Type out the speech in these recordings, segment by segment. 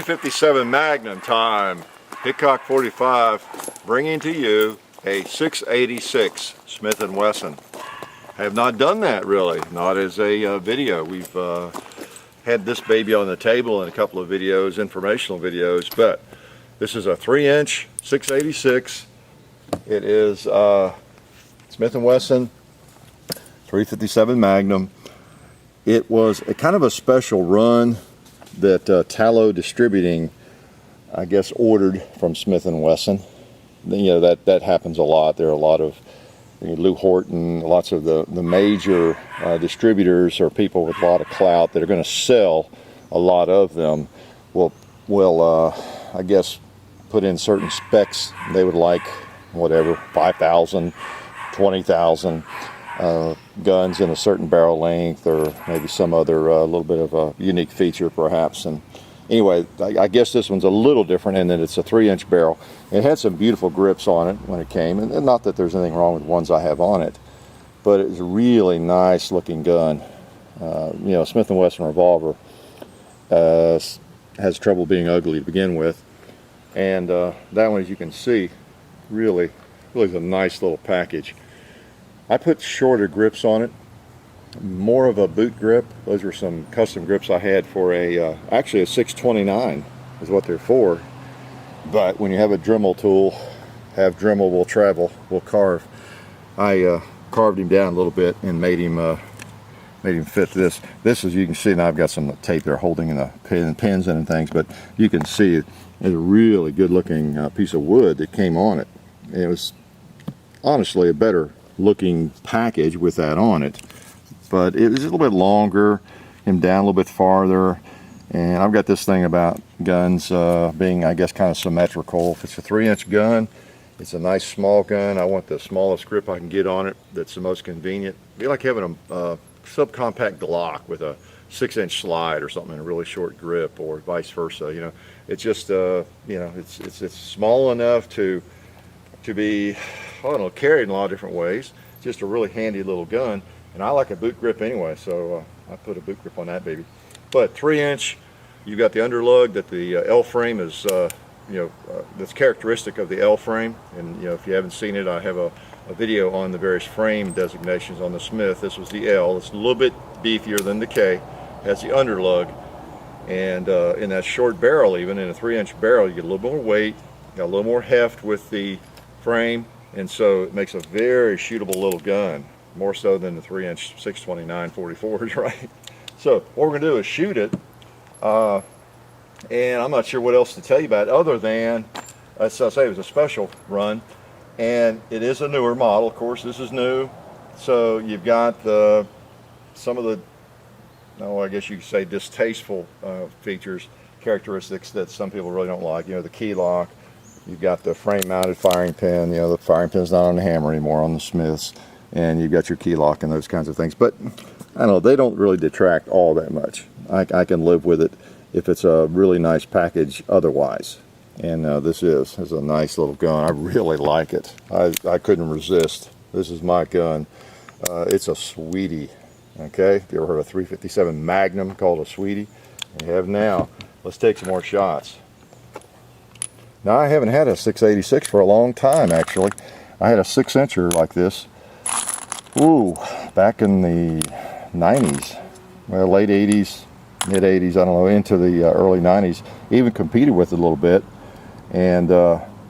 357 Magnum time. Hickok 45 bringing to you a 686 Smith & Wesson. I have not done that really, not as a video. We've had this baby on the table in a couple of videos, informational videos, but this is a 3-inch 686. It is Smith & Wesson 357 Magnum. It was a kind of a special run that Talo Distributing, I guess, ordered from Smith & Wesson. You know, that happens a lot. There are a lot of Lou Horton, lots of the major distributors or people with a lot of clout that are going to sell a lot of them will I guess put in certain specs they would like, whatever, 5,000, 20,000 guns in a certain barrel length, or maybe some other little bit of a unique feature perhaps. And anyway, I guess this one's a little different in that it's a 3-inch barrel. It had some beautiful grips on it when it came, and not that there's anything wrong with the ones I have on it, but it was a really nice looking gun. You know, Smith & Wesson revolver has trouble being ugly to begin with, and that one, as you can see, really is a nice little package. I put shorter grips on it, more of a boot grip. Those were some custom grips I had for actually a 629 is what they're for. But when you have a Dremel tool, have Dremel will travel, will carve. I carved him down a little bit and made him fit this. This, as you can see, now I've got some tape there holding in the pins and things, but you can see it's a really good looking piece of wood that came on it. It was honestly a better looking package with that on it, but it was a little bit longer, him down a little bit farther. And I've got this thing about guns being, I guess, kind of symmetrical. If it's a 3-inch gun, it's a nice small gun. I want the smallest grip I can get on it that's the most convenient. It'd be like having a subcompact Glock with a 6-inch slide or something, and a really short grip, or vice versa. You know, it's just you know, it's small enough to be, I don't know, carried in a lot of different ways. It's just a really handy little gun, and I like a boot grip anyway, so I put a boot grip on that baby. But 3-inch, you've got the underlug that the L frame is, you know, that's characteristic of the L frame. And you know, if you haven't seen it, I have a video on the various frame designations on the Smith. This was the L. It's a little bit beefier than the K. That's the underlug, and in that short barrel, even in a 3-inch barrel, you get a little more weight, got a little more heft with the frame, and so it makes a very shootable little gun, more so than the 3-inch 629 44s, right? So what we're going to do is shoot it, and I'm not sure what else to tell you about it other than, as I say, it was a special run, and it is a newer model. Of course, this is new, so you've got some of the, I guess you could say, distasteful features, characteristics that some people really don't like. You know, the key lock. You've got the frame-mounted firing pin. You know, the firing pin's not on the hammer anymore on the Smiths, and you've got your key lock and those kinds of things. But I don't know, they don't really detract all that much. I can live with it if it's a really nice package otherwise. And this is a nice little gun. I really like it. I couldn't resist. This is my gun. It's a sweetie. Okay, if you ever heard of a 357 Magnum called a sweetie? You have now. Let's take some more shots. Now, I haven't had a 686 for a long time, actually. I had a 6-incher like this, back in the 90s, well, late 80s, mid 80s, I don't know, into the early 90s. Even competed with it a little bit, and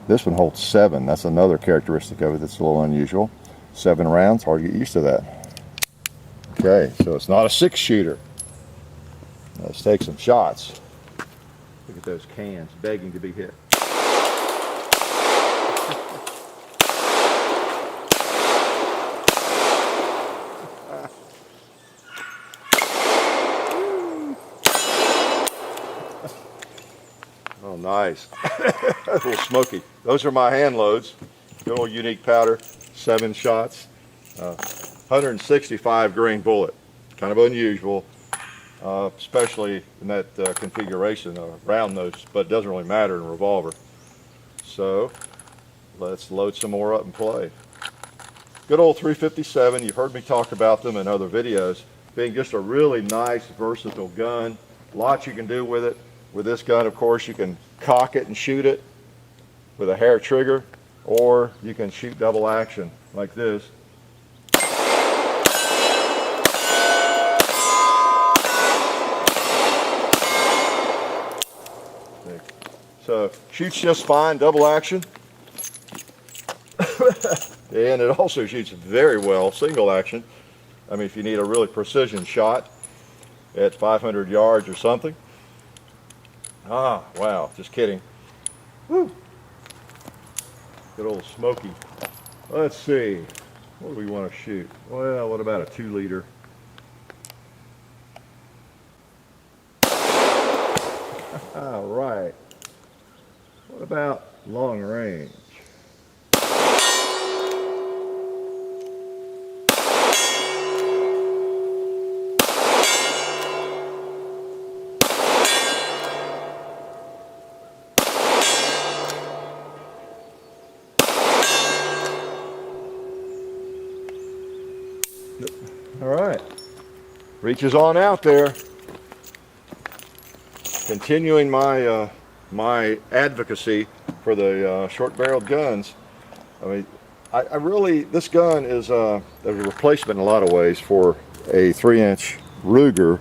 this one holds 7. That's another characteristic of it that's a little unusual. 7 rounds, hard to get used to that. Okay, so it's not a 6-shooter. Let's take some shots. Look at those cans begging to be hit. Oh, nice. A little smoky. Those are my hand loads. Good old unique powder, 7 shots. 165 grain bullet. Kind of unusual, especially in that configuration, round nose, but it doesn't really matter in a revolver. So let's load some more up and play. Good old 357. You've heard me talk about them in other videos, being just a really nice, versatile gun. Lots you can do with it. With this gun, of course, you can cock it and shoot it with a hair trigger, or you can shoot double action like this. So shoots just fine, double action. And it also shoots very well, single action. I mean, if you need a really precision shot at 500 yards or something. Ah, wow, just kidding. Woo. Good old Smoky. Let's see, what do we want to shoot? Well, what about a 2-liter? All right. What about long range? All right, reaches on out there. Continuing my my advocacy for the short-barreled guns. I mean, I really, this gun is a replacement in a lot of ways for a 3-inch Ruger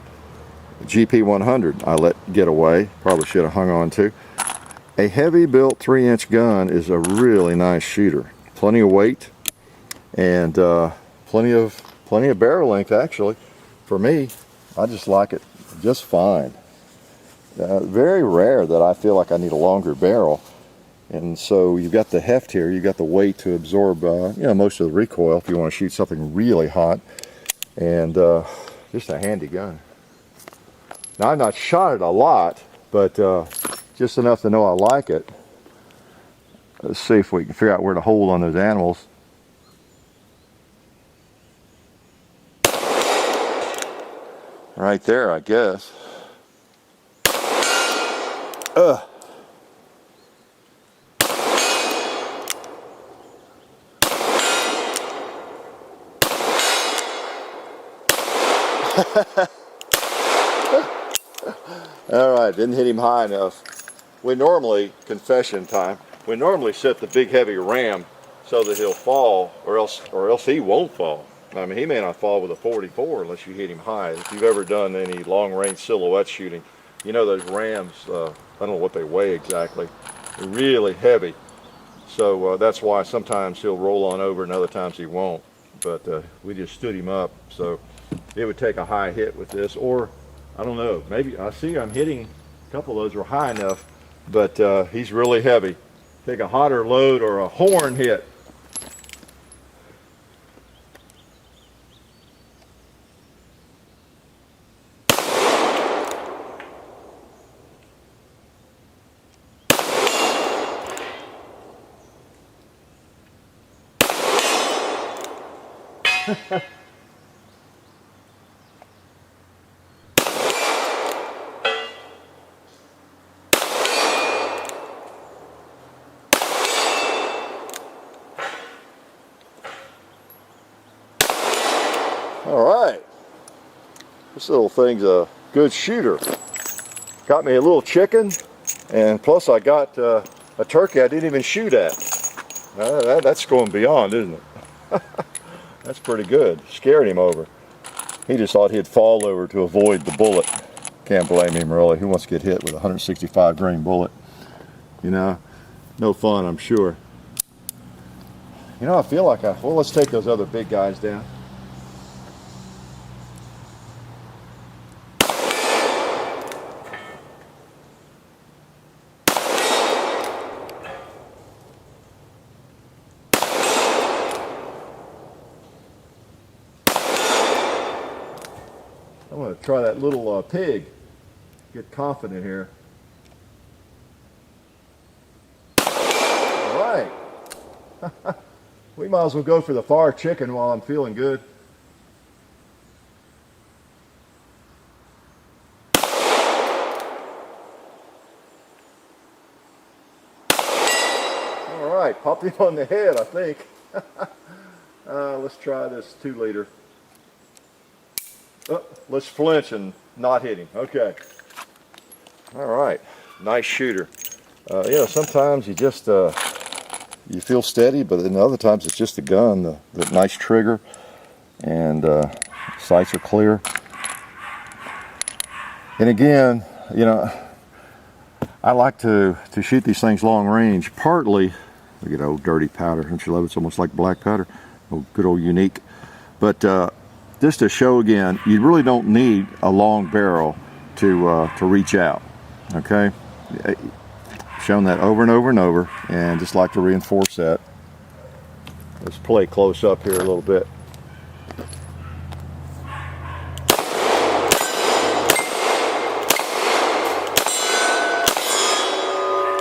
GP100 I let get away. Probably should have hung on to. A heavy-built 3-inch gun is a really nice shooter. Plenty of weight and plenty of barrel length. Actually, for me, I just like it just fine. Very rare that I feel like I need a longer barrel, and so you've got the heft here, you've got the weight to absorb you know, most of the recoil if you want to shoot something really hot, and just a handy gun. Now, I've not shot it a lot, but just enough to know I like it. Let's see if we can figure out where to hold on those animals. Right there, I guess. All right, didn't hit him high enough. We normally, confession time, we normally set the big heavy ram so that he'll fall, or else he won't fall. I mean, he may not fall with a 44 unless you hit him high. If you've ever done any long-range silhouette shooting, you know those rams, I don't know what they weigh exactly. They're really heavy. So that's why sometimes he'll roll on over and other times he won't. But we just stood him up, so it would take a high hit with this, or I don't know, maybe, I see I'm hitting, a couple of those were high enough, but he's really heavy. Take a hotter load or a horn hit. All right, this little thing's a good shooter. Got me a little chicken, and plus I got a turkey I didn't even shoot at. That's going beyond, isn't it? That's pretty good. Scared him over. He just thought he'd fall over to avoid the bullet. Can't blame him, really. Who wants to get hit with a 165 grain bullet? You know, no fun, I'm sure. You know, I feel like well, let's take those other big guys down. I'm going to try that little pig. Get confident here. All right. We might as well go for the far chicken while I'm feeling good. All right, popped him on the head, I think. Let's try this 2-liter. Oh, let's flinch and not hit him. Okay. All right, nice shooter. You know, sometimes you just you feel steady, but then other times it's just the gun, the nice trigger, and sights are clear. And again, you know, I like to shoot these things long range. Partly, look at old dirty powder. Don't you love it? It's almost like black powder. Oh, good old Unique. But just to show again, you really don't need a long barrel to reach out. Okay, shown that over and over and over, and just like to reinforce that. Let's play close up here a little bit.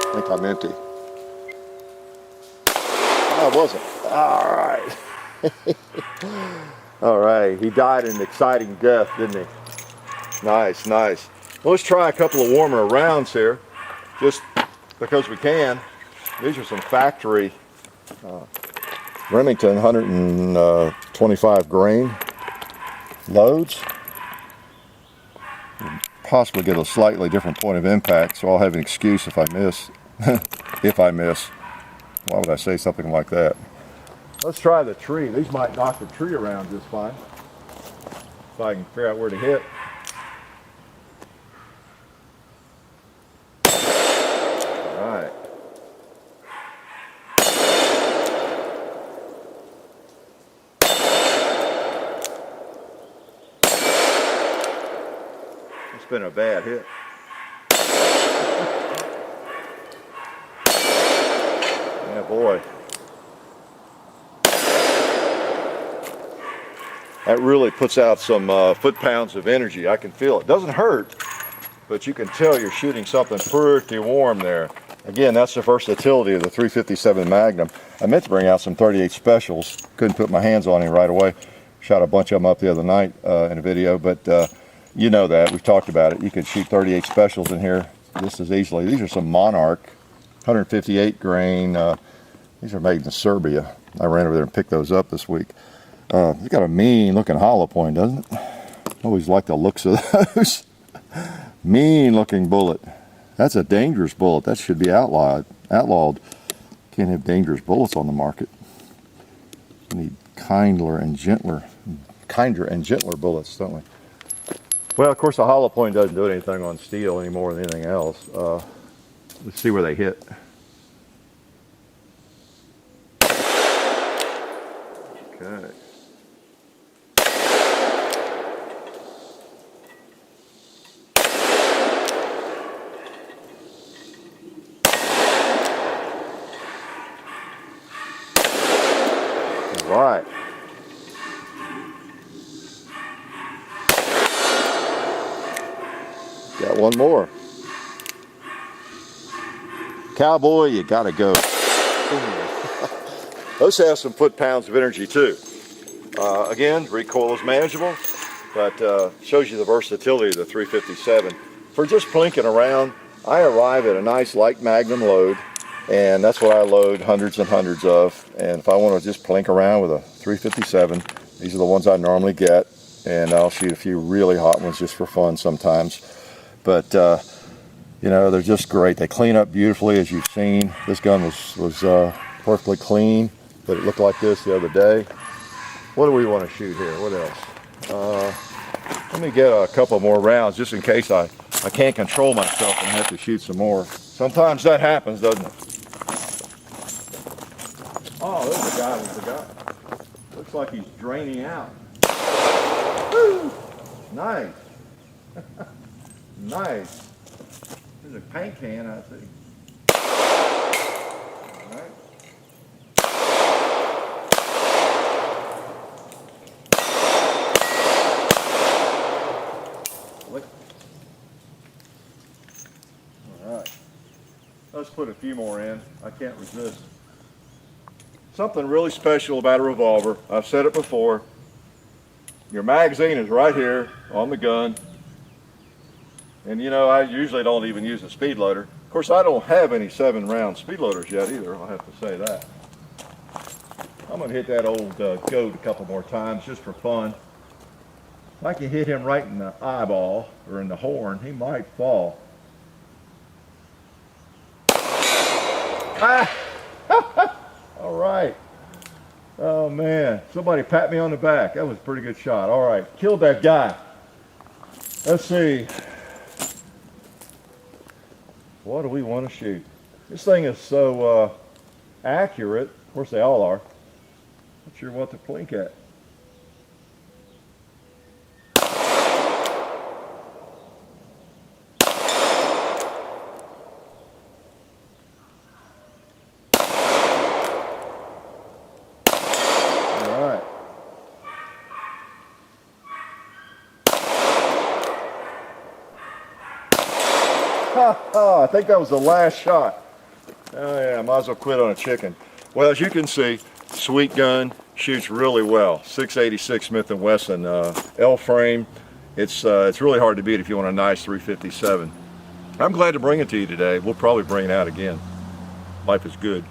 I think I'm empty. Oh, I wasn't. All right. All right, he died an exciting death, didn't he? Nice, nice. Well, let's try a couple of warmer rounds here, just because we can. These are some factory Remington 125 grain loads. Possibly get a slightly different point of impact, so I'll have an excuse if I miss. If I miss. Why would I say something like that? Let's try the tree. These might knock the tree around just fine. If I can figure out where to hit. Alright. It's been a bad hit. Yeah, boy. That really puts out some foot-pounds of energy. I can feel it. Doesn't hurt, but you can tell you're shooting something pretty warm there. Again, that's the versatility of the 357 Magnum. I meant to bring out some 38 specials. Couldn't put my hands on him right away. Shot a bunch of them up the other night in a video, but you know that. We've talked about it. You can shoot 38 specials in here just as easily. These are some Monarch, 158 grain. These are made in Serbia. I ran over there and picked those up this week. It's got a mean looking hollow point, doesn't it? Always like the looks of those. Mean looking bullet. That's a dangerous bullet. That should be outlawed. Can't have dangerous bullets on the market. We need kinder and gentler bullets, don't we? Well, of course, the hollow point doesn't do anything on steel any more than anything else. Let's see where they hit. Okay. Right. Got one more. Cowboy, you gotta go. Those have some foot-pounds of energy too. Again, recoil is manageable, but shows you the versatility of the 357. For just plinking around, I arrive at a nice light Magnum load, and that's what I load hundreds and hundreds of. And if I want to just plink around with a 357, these are the ones I normally get, and I'll shoot a few really hot ones just for fun sometimes. But you know, they're just great. They clean up beautifully, as you've seen. This gun was perfectly clean, but it looked like this the other day. What do we want to shoot here? What else? Let me get a couple more rounds just in case I can't control myself and have to shoot some more. Sometimes that happens, doesn't it? Oh, there's a guy we forgot. Looks like he's draining out. Woo! Nice. Nice. There's a paint can, I see. All right. All right. Let's put a few more in. I can't resist. Something really special about a revolver. I've said it before. Your magazine is right here on the gun. And you know, I usually don't even use a speed loader. Of course, I don't have any 7-round speed loaders yet either, I'll have to say that. I'm going to hit that old goat a couple more times just for fun. If I can hit him right in the eyeball or in the horn, he might fall. All right. Oh man, somebody pat me on the back. That was a pretty good shot. All right, killed that guy. Let's see. What do we want to shoot? This thing is so accurate. Of course, they all are. Not sure what to blink at. I think that was the last shot. Oh yeah, might as well quit on a chicken. Well, as you can see, sweet gun, shoots really well. 686 Smith & Wesson L frame. It's really hard to beat if you want a nice 357. I'm glad to bring it to you today. We'll probably bring it out again. Life is good.